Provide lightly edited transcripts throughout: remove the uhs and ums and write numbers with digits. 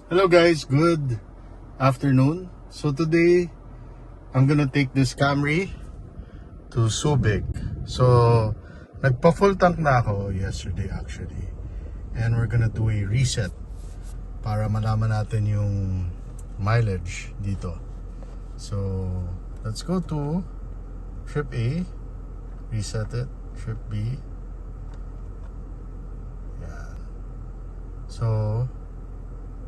Hello guys, good afternoon. So today, I'm gonna take this Camry to Subic. So, nagpa-full tank na ako yesterday actually. And we're gonna do a reset para malaman natin yung mileage dito. So, let's go to trip A, reset it, trip B. Yan. So,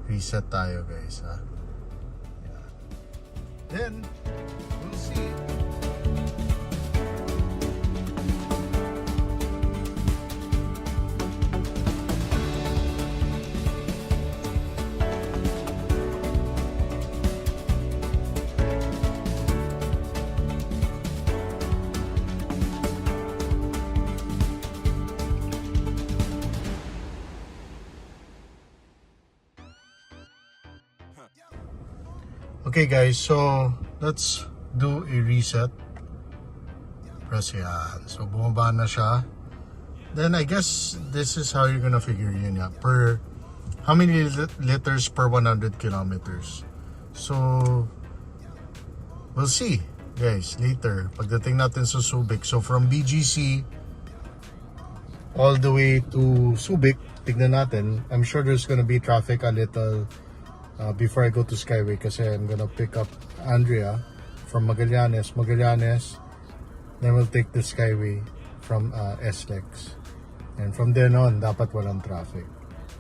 reset tayo guys ha. Yan. Then we'll see. Okay guys, so let's do a reset. Press yan. So bumaba na siya. Then I guess this is how you're gonna figure yun ya. Per how many liters per 100 kilometers. So we'll see guys later pagdating natin sa Subic. So from BGC all the way to Subic, tignan natin. I'm sure there's gonna be traffic a little before I go to Skyway kasi I'm gonna pick up Andrea from Magallanes, then we'll take the Skyway from SLEX, and from then on dapat walang traffic,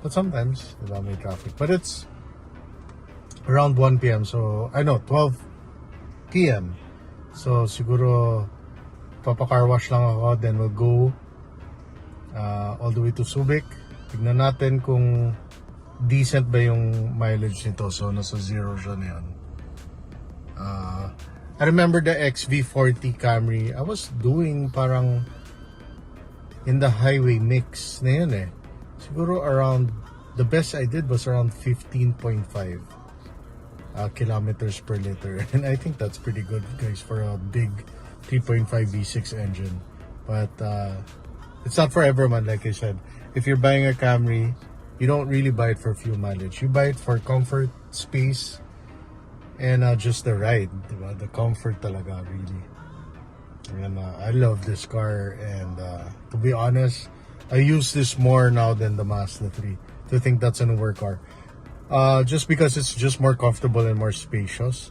but sometimes diba, may traffic, but it's around 1 p.m. so I know 12 p.m. so siguro papa-car wash lang ako, then we'll go all the way to Subic. Tignan natin kung decent ba yung mileage nito. So nasa zero siya na yun. I remember the XV40 Camry, I was doing parang in the highway mix na yun eh. Siguro around, the best I did was around 15.5 kilometers per liter, and I think that's pretty good guys for a big 3.5 V6 engine. But it's not for everyone, like I said. If you're buying a Camry, you don't really buy it for fuel mileage. You buy it for comfort, space, and just the ride. Diba? The comfort talaga, really. And I love this car, and to be honest, I use this more now than the Mazda 3. To think that's a newer car. Just because it's just more comfortable and more spacious.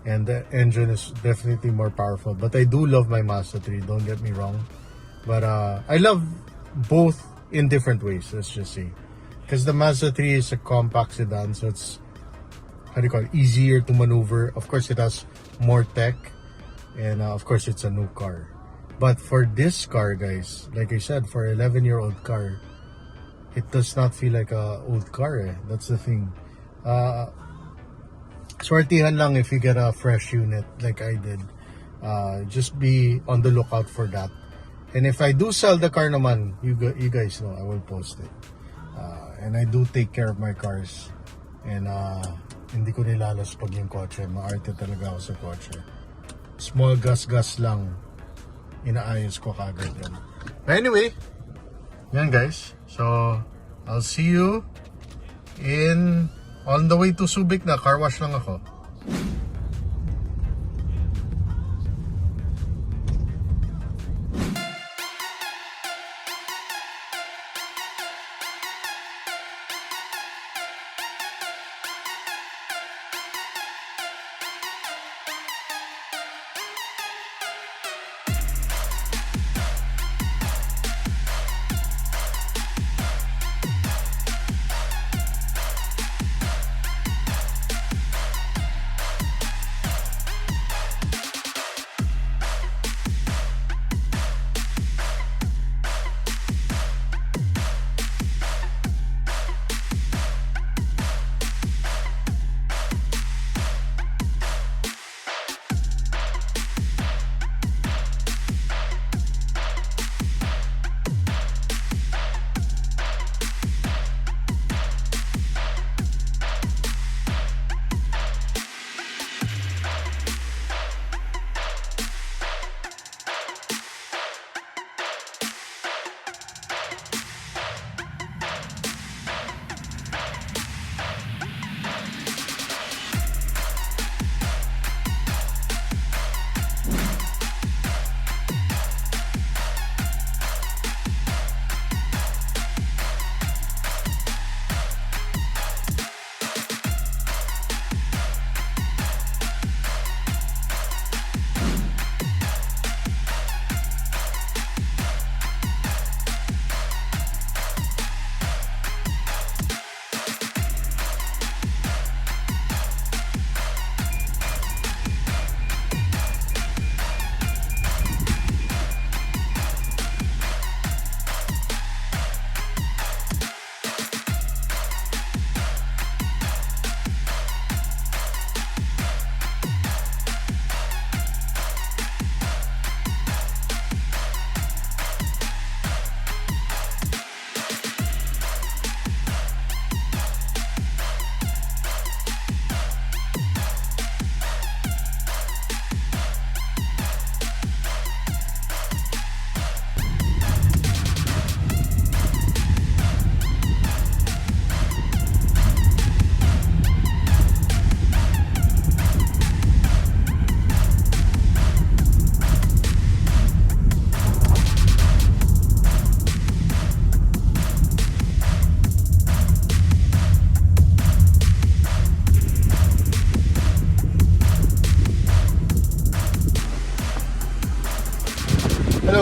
And the engine is definitely more powerful. But I do love my Mazda 3, don't get me wrong. But I love both in different ways, let's just say. Because the Mazda 3 is a compact sedan, so it's, how do you call it, easier to maneuver. Of course, it has more tech, and of course, it's a new car. But for this car, guys, like I said, for an 11-year-old car, it does not feel like a old car. Eh. That's the thing. Swertihan lang if you get a fresh unit like I did. Just be on the lookout for that. And if I do sell the car naman, you guys know, I will post it. And I do take care of my cars, and hindi ko nilalas pag yung kotse. Maarte talaga ako sa kotse. Small gas lang, inaayos ko kagad yan. But anyway, yan guys. So I'll see you on the way to Subic na. Car wash lang ako.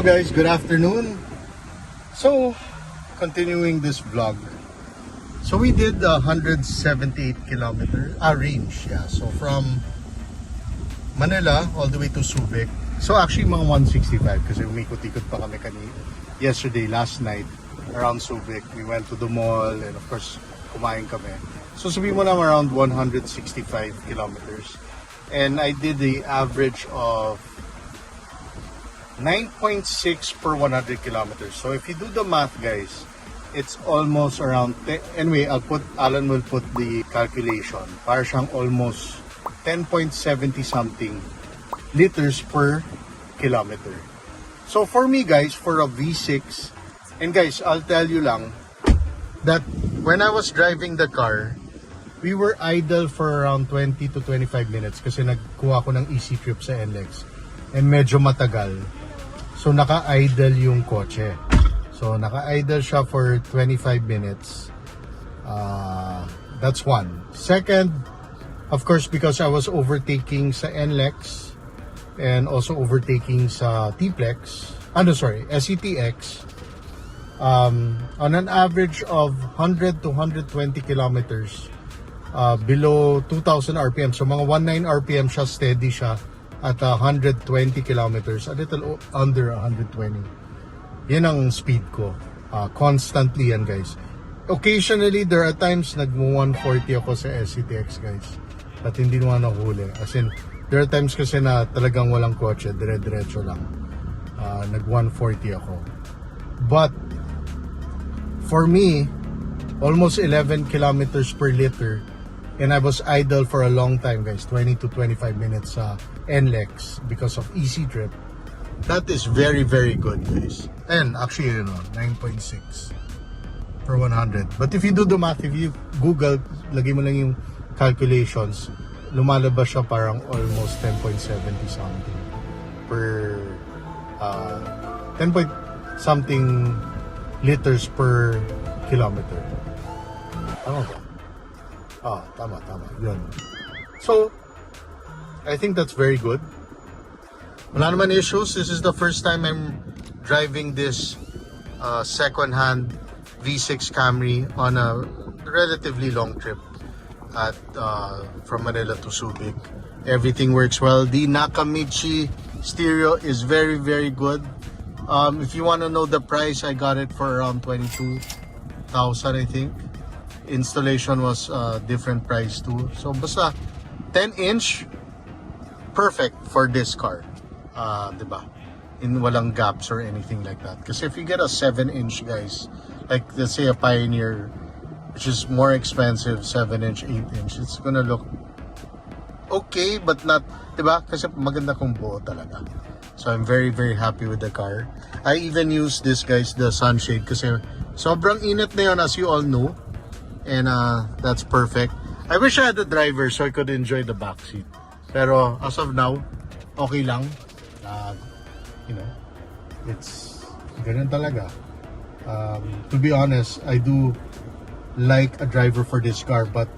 guys, good afternoon. So, continuing this vlog. So we did 178 kilometer range. Yeah, so from Manila all the way to Subic. So actually mga 165 kasi umikot-ikot pa kami yesterday, last night around Subic. We went to the mall and of course kumain kami. So sabihin mo na around 165 kilometers. And I did the average of 9.6 per 100 kilometers. So if you do the math, guys, it's almost around anyway, Alan will put the calculation. Para siyang almost 10.70 something liters per kilometer. So for me, guys, for a V6, and guys, I'll tell you lang that when I was driving the car, we were idle for around 20 to 25 minutes kasi nagkuha ko ng easy trip sa NLEX and medyo matagal. So naka-idle yung kotse. So naka-idle siya for 25 minutes. That's one. Second, of course, because I was overtaking sa NLEX and also overtaking sa TPLEX, SCTX, on an average of 100 to 120 kilometers below 2,000 RPM. So mga 19 RPM siya, steady siya at 120 kilometers, a little under 120. Yan ang speed ko. Constantly yan, guys. Occasionally, there are times nag-140 ako sa SCTX, guys. At hindi naman nahuli. As in, there are times kasi na talagang walang kotse, dire-diretso lang. Nag-140 ako. But, for me, almost 11 kilometers per liter. And I was idle for a long time, guys. 20 to 25 minutes sa NLEX because of easy trip. That is very, very good, guys. And actually, 9.6 per 100. But if you do the math, if you Google, lagay mo lang yung calculations, lumalabas siya parang almost 10.70 something per 10 point something liters per kilometer. Tama ba? Tama. Yun. So, I think that's very good. Wala naman issues. This is the first time I'm driving this second-hand V6 Camry on a relatively long trip from Manila to Subic. Everything works well. The Nakamichi stereo is very, very good. If you want to know the price, I got it for around 22,000, I think. Installation was different price too. So basta 10-inch, perfect for this car. Diba? In walang gaps or anything like that. Kasi if you get a 7-inch, guys, like let's say a Pioneer, which is more expensive, 7-inch, 8-inch, it's gonna look okay, but not, diba? Kasi maganda kung buo talaga. So I'm very, very happy with the car. I even use this, guys, the sunshade, kasi sobrang init na yun, as you all know. And that's perfect. I wish I had a driver so I could enjoy the backseat. Pero as of now, okay lang. It's ganun talaga. To be honest, I do like a driver for this car, but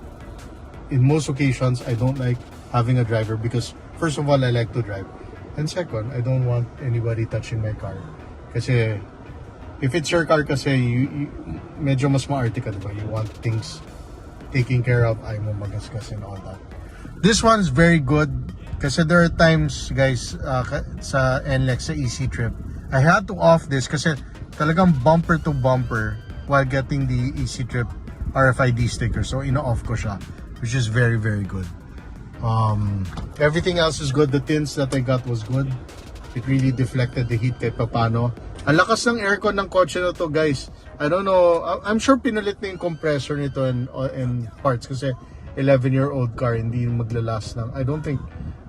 in most occasions, I don't like having a driver because first of all, I like to drive. And second, I don't want anybody touching my car. Kasi if it's your car kasi, you medyo mas maarte ka, diba? You want things taken care of, ayaw mo magasgas and all that. This one's very good kasi there are times, guys, sa NLEX, sa easy trip, I had to off this kasi talagang bumper to bumper while getting the easy trip RFID sticker. So, ino-off ko siya, which is very, very good. Everything else is good. The tints that I got was good. It really deflected the heat kahit papano. Ang lakas ng aircon ng kotse na to, guys. I don't know. I'm sure pinalit na yung compressor nito and parts kasi 11-year-old car, hindi maglalast ng. I don't think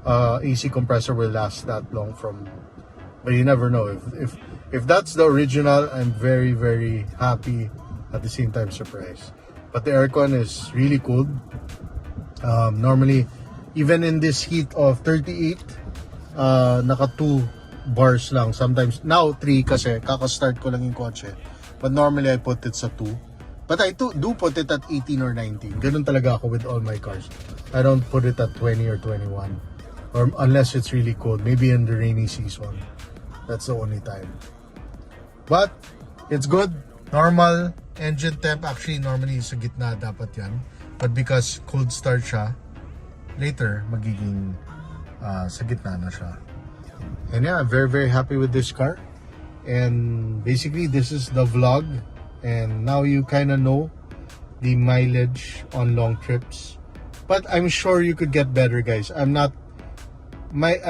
AC compressor will last that long from. But you never know. If that's the original, I'm very, very happy, at the same time surprised. But the aircon is really cool. Normally, even in this heat of 38, naka 2 bars lang. Sometimes, now 3 kasi kaka-start ko lang yung kotse. But normally, I put it sa 2. But I do put it at 18 or 19. Ganun talaga ako with all my cars. I don't put it at 20 or 21. Or unless it's really cold. Maybe in the rainy season. That's the only time. But, it's good. Normal engine temp. Actually, normally sa gitna dapat yan. But because cold start siya, later, magiging sa gitna na siya. And yeah, I'm very, very happy with this car. And basically, this is the vlog. And now you kind of know the mileage on long trips. But I'm sure you could get better, guys. I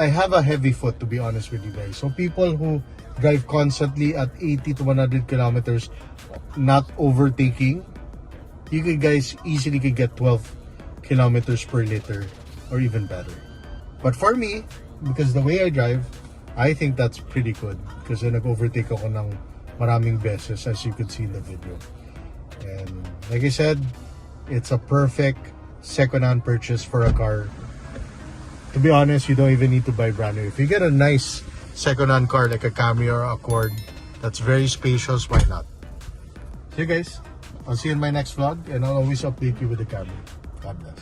have a heavy foot, to be honest with you guys. So people who drive constantly at 80 to 100 kilometers, not overtaking, you could guys easily could get 12 kilometers per liter or even better. But for me, because the way I drive, I think that's pretty good. Because nag-overtake ako ng maraming beses, as you could see in the video. And like I said, it's a perfect second-hand purchase for a car. To be honest, you don't even need to buy brand new. If you get a nice second-hand car like a Camry or Accord that's very spacious, why not? So guys, I'll see you in my next vlog, and I'll always update you with the Camry. God bless.